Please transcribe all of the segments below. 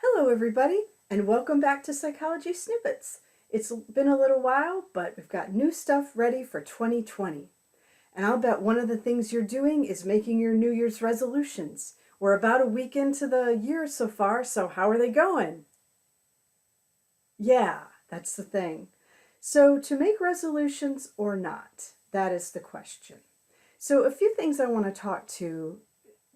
Hello, everybody, and welcome back to Psychology Snippets. It's been a little while, but we've got new stuff ready for 2020. And I'll bet one of the things you're doing is making your New Year's resolutions. We're about a week into the year so far, so how are they going? Yeah, that's the thing. So, to make resolutions or not, that is the question. So, a few things I want to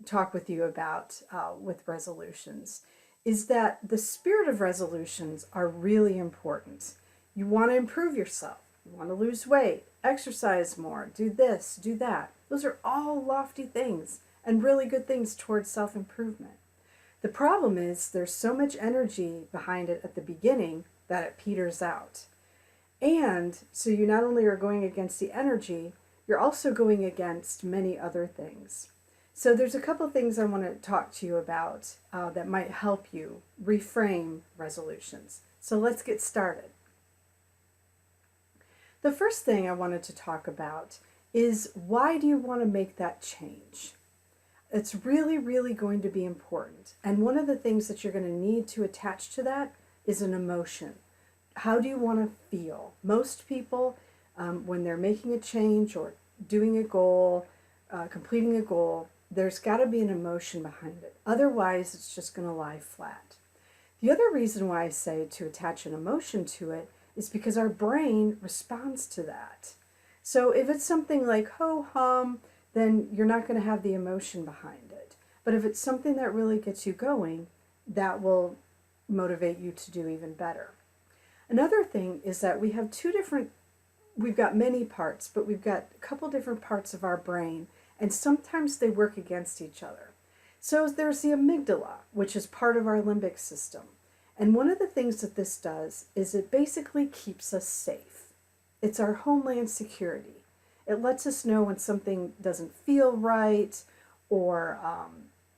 talk with you about with resolutions is that the spirit of resolutions are really important. You want to improve yourself, you want to lose weight, exercise more, do this, do that. Those are all lofty things and really good things towards self improvement. The problem is there's so much energy behind it at the beginning that it peters out. And so you not only are going against the energy, you're also going against many other things. So there's a couple of things I want to talk to you about that might help you reframe resolutions. So let's get started. The first thing I wanted to talk about is, why do you want to make that change? It's really, really going to be important. And one of the things that you're going to need to attach to that is an emotion. How do you want to feel? Most people, when they're making a change or doing a goal, completing a goal, there's got to be an emotion behind it. Otherwise, it's just going to lie flat. The other reason why I say to attach an emotion to it is because our brain responds to that. So if it's something like ho-hum, then you're not going to have the emotion behind it. But if it's something that really gets you going, that will motivate you to do even better. Another thing is that we've got many parts, but we've got a couple different parts of our brain, and sometimes they work against each other. So there's the amygdala, which is part of our limbic system. And one of the things that this does is it basically keeps us safe. It's our homeland security. It lets us know when something doesn't feel right, or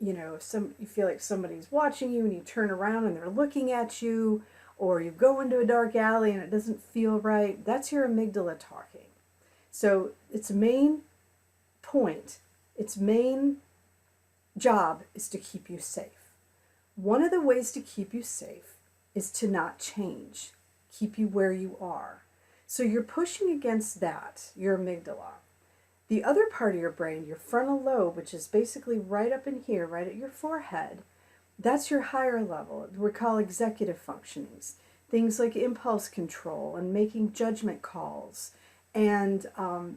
you feel like somebody's watching you and you turn around and they're looking at you, or you go into a dark alley and it doesn't feel right. That's your amygdala talking. So its main point, its main job is to keep you safe. One of the ways to keep you safe is to not change, keep you where you are. So you're pushing against that, your amygdala. The other part of your brain, your frontal lobe, which is basically right up in here, right at your forehead, that's your higher level. We call executive functionings. Things like impulse control and making judgment calls and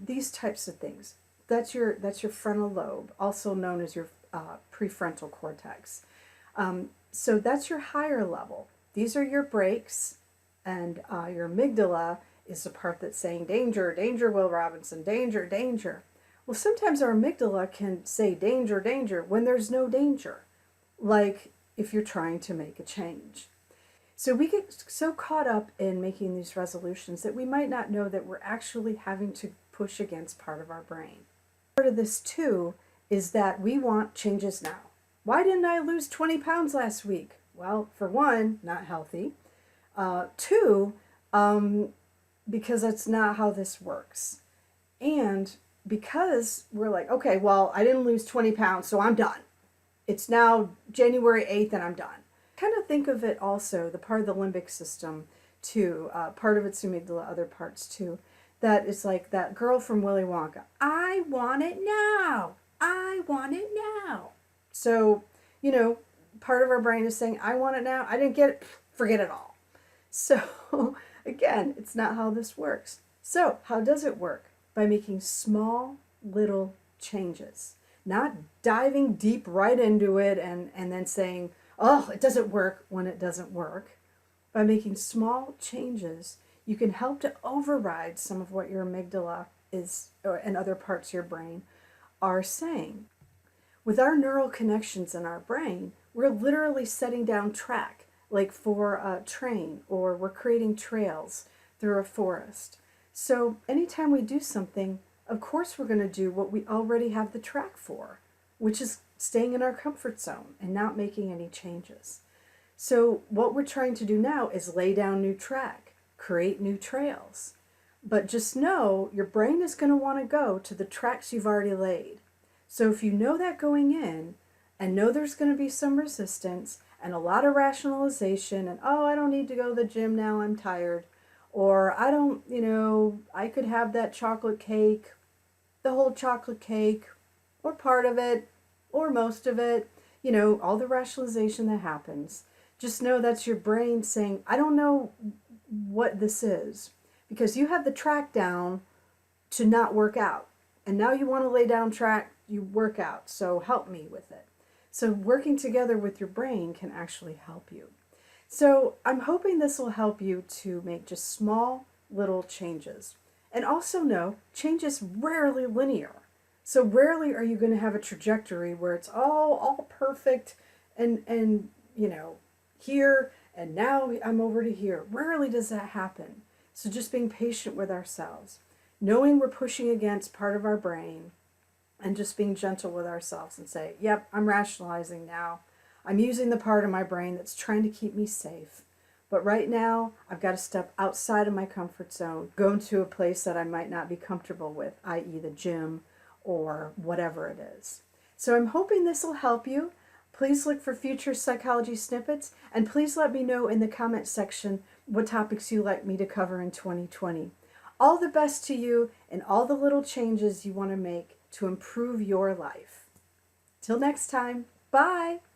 these types of things. That's your frontal lobe, also known as your prefrontal cortex. So that's your higher level. These are your brakes, and your amygdala is the part that's saying, danger, danger, Will Robinson, danger, danger. Well, sometimes our amygdala can say danger, danger when there's no danger, like if you're trying to make a change. So we get so caught up in making these resolutions that we might not know that we're actually having to push against part of our brain. Part of this too is that we want changes now. Why didn't I lose 20 pounds last week? Well, for one, not healthy. Two, because that's not how this works. And because we're like, okay, well, I didn't lose 20 pounds, so I'm done. It's now January 8th and I'm done. Kind of think of it also, the part of the limbic system too, part of it's amygdala, other parts too, that is like that girl from Willy Wonka. I want it now. I want it now. So, part of our brain is saying, I want it now. I didn't get it. Forget it all. So, again, it's not how this works. So, how does it work? By making small, little changes. Not diving deep right into it and then saying, oh, it doesn't work when it doesn't work. By making small changes, you can help to override some of what your amygdala and other parts of your brain are saying. With our neural connections in our brain, we're literally setting down track, like for a train, or we're creating trails through a forest. So anytime we do something, of course we're going to do what we already have the track for, which is staying in our comfort zone and not making any changes. So what we're trying to do now is lay down new track, create new trails. But just know your brain is going to want to go to the tracks you've already laid. So if you know that going in, and know there's going to be some resistance and a lot of rationalization and, oh, I don't need to go to the gym now, I'm tired. Or I don't, I could have that chocolate cake, the whole chocolate cake, or part of it, or most of it, all the rationalization that happens. Just know that's your brain saying, I don't know what this is, because you have the track down to not work out. And now you want to lay down track, you work out. So help me with it. So working together with your brain can actually help you. So I'm hoping this will help you to make just small little changes. And also know, change is rarely linear. So rarely are you going to have a trajectory where it's all perfect and here and now I'm over to here. Rarely does that happen. So just being patient with ourselves, knowing we're pushing against part of our brain, and just being gentle with ourselves and say, yep, I'm rationalizing now. I'm using the part of my brain that's trying to keep me safe. But right now, I've got to step outside of my comfort zone, go into a place that I might not be comfortable with, i.e. the gym or whatever it is. So I'm hoping this will help you. Please look for future psychology snippets, and please let me know in the comment section what topics you'd like me to cover in 2020. All the best to you and all the little changes you want to make to improve your life. Till next time, bye!